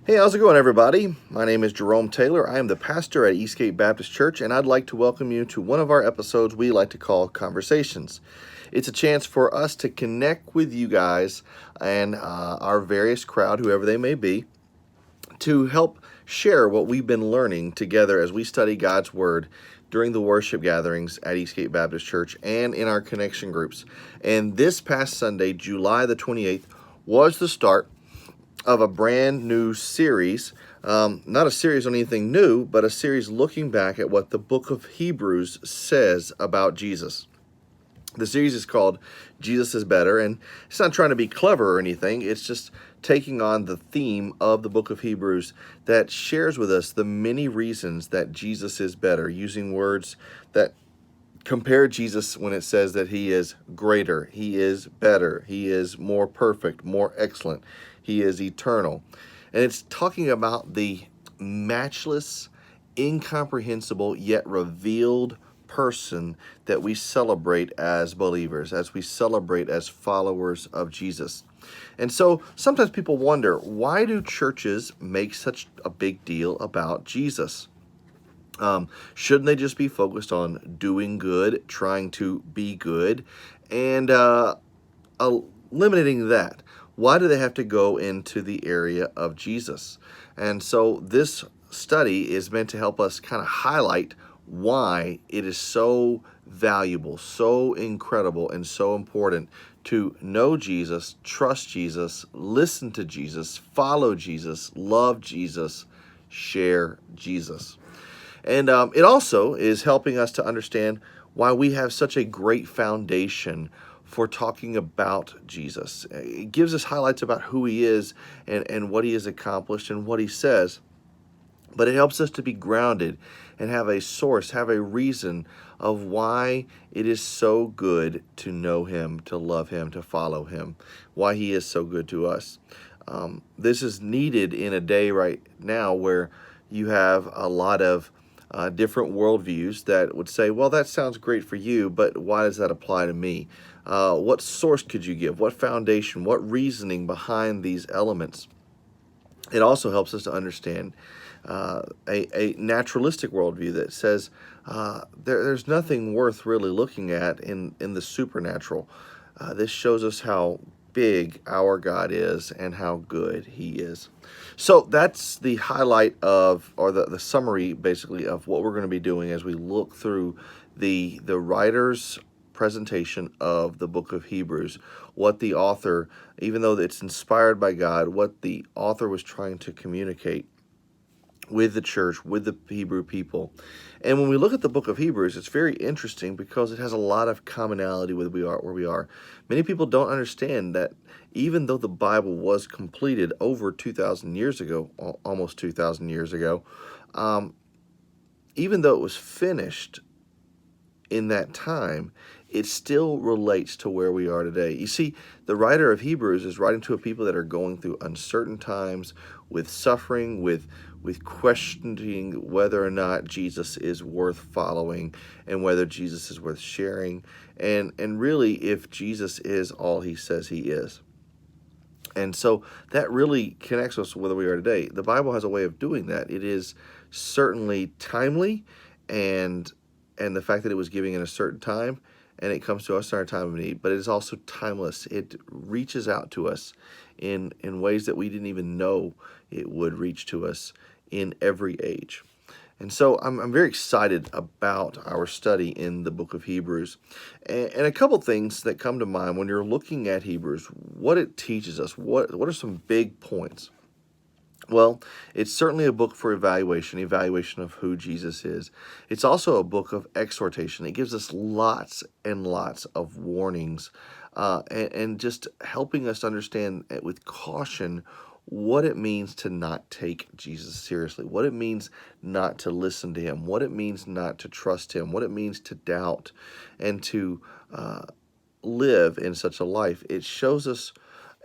Hey, how's it going, everybody? My name is Jerome Taylor. I am the pastor at Eastgate Baptist Church, and I'd like to welcome you to one of our episodes we like to call Conversations. It's a chance for us to connect with you guys and our various crowd, whoever they may be, to help share what we've been learning together as we study God's Word during the worship gatherings at Eastgate Baptist Church and in our connection groups. And this past Sunday, July the 28th, was the start of a brand new series. Not a series on anything new, but a series looking back at what the book of Hebrews says about Jesus. The series is called Jesus is Better, and it's not trying to be clever or anything. It's just taking on the theme of the book of Hebrews that shares with us the many reasons that Jesus is better, using words that compare Jesus when it says that he is greater, he is better, he is more perfect, more excellent, he is eternal. And it's talking about the matchless, incomprehensible, yet revealed person that we celebrate as believers, as we celebrate as followers of Jesus. And so sometimes people wonder, why do churches make such a big deal about Jesus? Shouldn't they just be focused on doing good, trying to be good, and eliminating that? Why do they have to go into the area of Jesus? And so this study is meant to help us kind of highlight why it is so valuable, so incredible, and so important to know Jesus, trust Jesus, listen to Jesus, follow Jesus, love Jesus, share Jesus. And it also is helping us to understand why we have such a great foundation for talking about Jesus. It gives us highlights about who he is and what he has accomplished and what he says. But it helps us to be grounded and have a source, have a reason of why it is so good to know him, to love him, to follow him, why he is so good to us. This is needed in a day right now where you have a lot of different worldviews that would say, well, that sounds great for you, but why does that apply to me? What source could you give? What foundation? What reasoning behind these elements? It also helps us to understand a naturalistic worldview that says there's nothing worth really looking at in the supernatural. This shows us how big our God is and how good he is. So that's the highlight of, or the summary basically of what we're going to be doing as we look through the writer's presentation of the book of Hebrews, what the author, even though it's inspired by God, what the author was trying to communicate with the church, with the Hebrew people. And when we look at the book of Hebrews, it's very interesting because it has a lot of commonality with where we are. Many people don't understand that even though the Bible was completed over 2,000 years ago, almost 2,000 years ago, even though it was finished in that time, it still relates to where we are today. You see, the writer of Hebrews is writing to a people that are going through uncertain times, with suffering, with questioning whether or not Jesus is worth following and whether Jesus is worth sharing, and really if Jesus is all he says he is. And so that really connects us with where we are today. The Bible has a way of doing that. It is certainly timely, and the fact that it was giving in a certain time, and it comes to us in our time of need, but it is also timeless. It reaches out to us in ways that we didn't even know it would reach to us in every age. And so I'm very excited about our study in the book of Hebrews. And a couple things that come to mind when you're looking at Hebrews, what it teaches us, what are some big points? Well, it's certainly a book for evaluation of who Jesus is. It's also a book of exhortation. It gives us lots and lots of warnings and just helping us understand with caution what it means to not take Jesus seriously, what it means not to listen to him, what it means not to trust him, what it means to doubt and to live in such a life. It shows us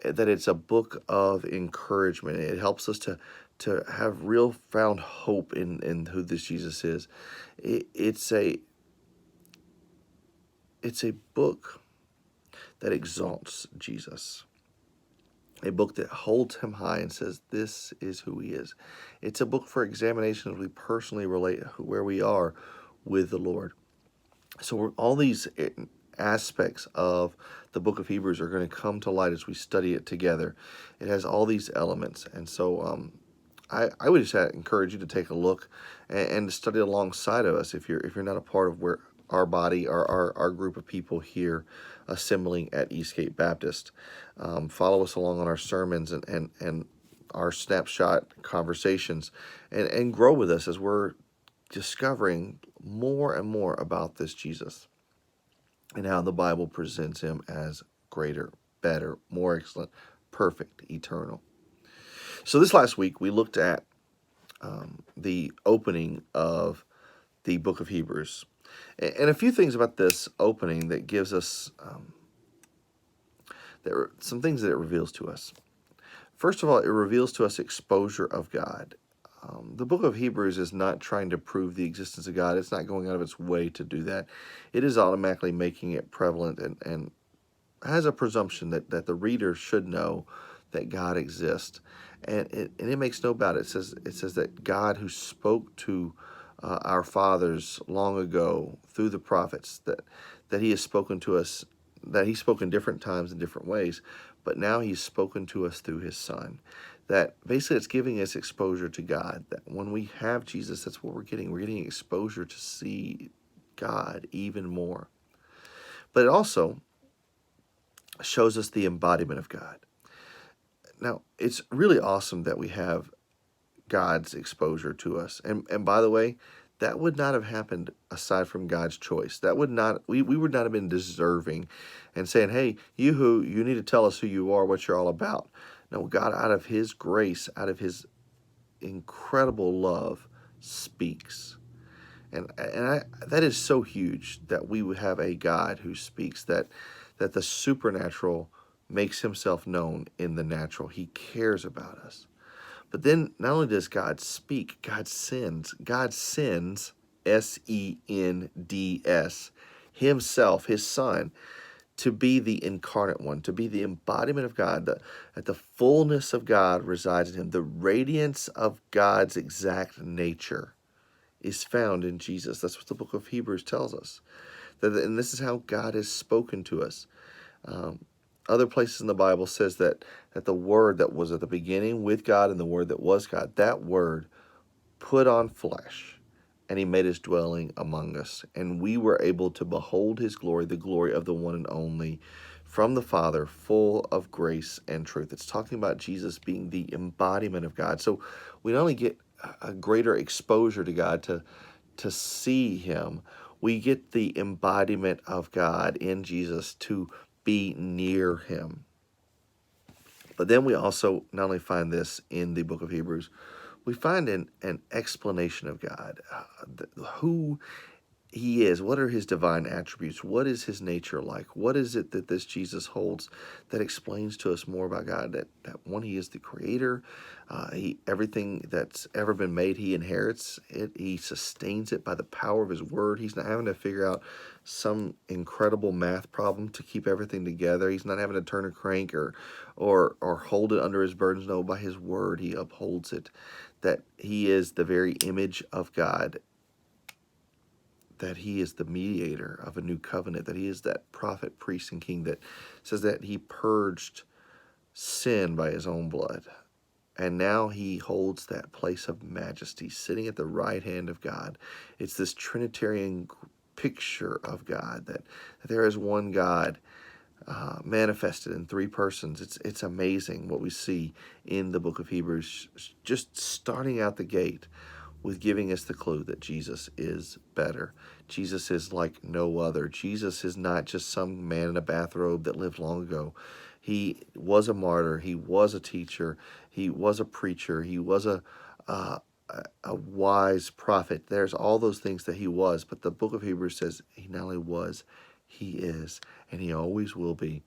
that it's a book of encouragement. It helps us to have real found hope in who this Jesus is. It's a book that exalts Jesus. a book that holds him high and says, this is who he is. It's a book for examination as we personally relate where we are with the Lord. So all these aspects of the book of Hebrews are going to come to light as we study it together. It has all these elements. And so I would just encourage you to take a look and to study alongside of us if you're not a part of where our body, our group of people here assembling at Eastgate Baptist. Follow us along on our sermons and our snapshot conversations and grow with us as we're discovering more and more about this Jesus and how the Bible presents him as greater, better, more excellent, perfect, eternal. So this last week we looked at the opening of the book of Hebrews. And a few things about this opening that gives us some things that it reveals to us. First of all, it reveals to us exposure of God. The book of Hebrews is not trying to prove the existence of God. It's not going out of its way to do that. It is automatically making it prevalent and has a presumption that the reader should know that God exists. And it makes no doubt. It says that God, who spoke to our fathers long ago through the prophets, that he has spoken to us, that he spoke in different times in different ways, but now he's spoken to us through his Son. That basically it's giving us exposure to God. That when we have Jesus, that's what we're getting. We're getting exposure to see God even more. But it also shows us the embodiment of God. Now, it's really awesome that we have God's exposure to us. And by the way, that would not have happened aside from God's choice. That would not, we would not have been deserving and saying, hey, you need to tell us who you are, what you're all about. No, God, out of his grace, out of his incredible love, speaks. And that is so huge that we would have a God who speaks, that the supernatural makes himself known in the natural. He cares about us. But then not only does God speak, God sends. God sends, S-E-N-D-S, himself, his Son, to be the incarnate one, to be the embodiment of God, that the fullness of God resides in him. The radiance of God's exact nature is found in Jesus. That's what the book of Hebrews tells us. And this is how God has spoken to us. Other places in the Bible says that the Word that was at the beginning with God and the Word that was God, that Word put on flesh, and he made his dwelling among us. And we were able to behold his glory, the glory of the one and only, from the Father, full of grace and truth. It's talking about Jesus being the embodiment of God. So we not only get a greater exposure to God, to see him, we get the embodiment of God in Jesus to be near him. But then we also not only find this in the book of Hebrews, we find an explanation of God, who he is, what are his divine attributes, what is his nature like, what is it that this Jesus holds that explains to us more about God, that one, he is the creator, everything that's ever been made, he inherits it, he sustains it by the power of his word. He's not having to figure out some incredible math problem to keep everything together. He's not having to turn a crank or hold it under his burdens. No, by his word he upholds it. That he is the very image of God, that he is the mediator of a new covenant, that he is that prophet, priest, and king that says that he purged sin by his own blood. And now he holds that place of majesty, sitting at the right hand of God. It's this Trinitarian picture of God, that there is one God manifested in three persons. It's amazing what we see in the book of Hebrews, just starting out the gate with giving us the clue that Jesus is better. Jesus is like no other. Jesus is not just some man in a bathrobe that lived long ago. He was a martyr. He was a teacher. He was a preacher. He was a wise prophet. There's all those things that he was. But the book of Hebrews says he not only was, he is, and he always will be.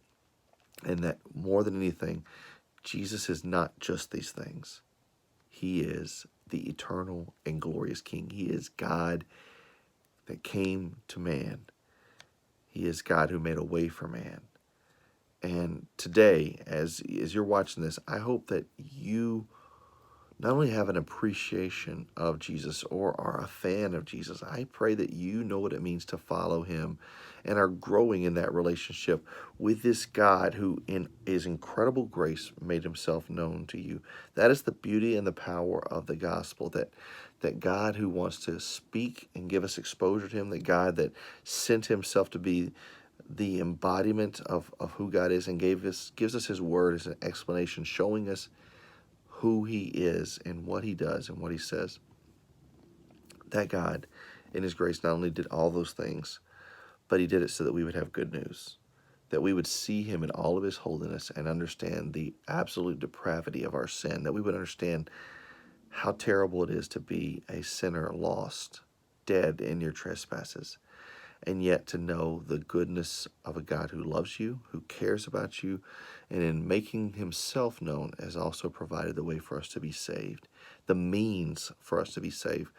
And that more than anything, Jesus is not just these things. He is the eternal and glorious King. He is God that came to man. He is God who made a way for man. And today, as you're watching this, I hope that you not only have an appreciation of Jesus or are a fan of Jesus, I pray that you know what it means to follow him and are growing in that relationship with this God who in his incredible grace made himself known to you. That is the beauty and the power of the gospel, that God who wants to speak and give us exposure to him, that God that sent himself to be the embodiment of who God is and gives us his word as an explanation, showing us who he is and what he does and what he says. That God, in his grace, not only did all those things, but he did it so that we would have good news, that we would see him in all of his holiness and understand the absolute depravity of our sin, that we would understand how terrible it is to be a sinner lost, dead in your trespasses, and yet to know the goodness of a God who loves you, who cares about you, and in making himself known has also provided the way for us to be saved, the means for us to be saved,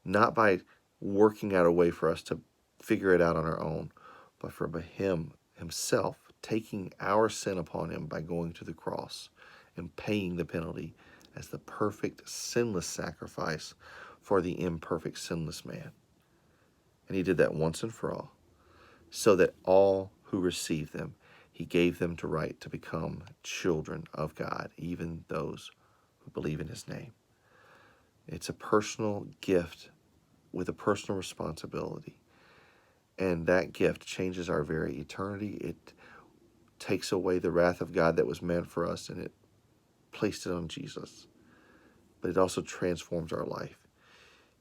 not by working out a way for us to figure it out on our own, but for him himself taking our sin upon him by going to the cross and paying the penalty as the perfect sinless sacrifice for the imperfect sinless man. And he did that once and for all, so that all who receive them, he gave them to right to become children of God, even those who believe in his name. It's a personal gift with a personal responsibility. And that gift changes our very eternity. It takes away the wrath of God that was meant for us, and it placed it on Jesus. But it also transforms our life.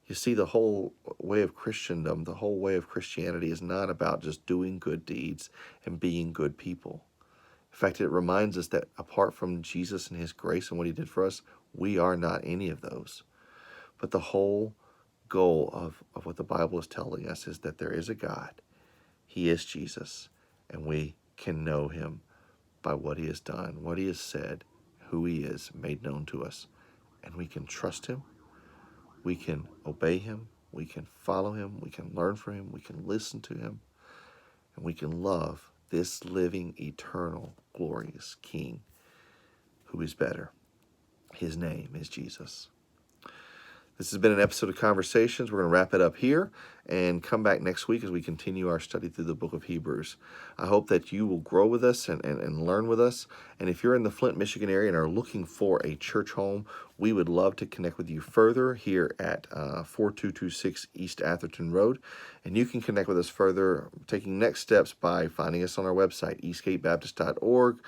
You see, the whole way of Christendom, the whole way of Christianity is not about just doing good deeds and being good people. In fact, it reminds us that apart from Jesus and his grace and what he did for us, we are not any of those. But the whole goal of what the Bible is telling us is that there is a God. He is Jesus, and we can know him by what he has done, what he has said, who he is made known to us. And we can trust him. We can obey him, we can follow him, we can learn from him, we can listen to him, and we can love this living, eternal, glorious King who is better. His name is Jesus. This has been an episode of Conversations. We're going to wrap it up here and come back next week as we continue our study through the book of Hebrews. I hope that you will grow with us and learn with us. And if you're in the Flint, Michigan area and are looking for a church home, we would love to connect with you further here at 4226 East Atherton Road. And you can connect with us further, taking next steps by finding us on our website, eastgatebaptist.org,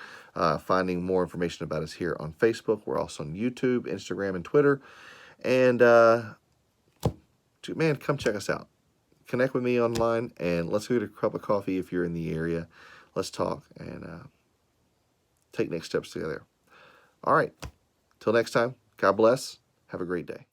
finding more information about us here on Facebook. We're also on YouTube, Instagram, and Twitter. And, man, come check us out. Connect with me online, and let's go get a cup of coffee if you're in the area. Let's talk and take next steps together. All right. Till next time, God bless. Have a great day.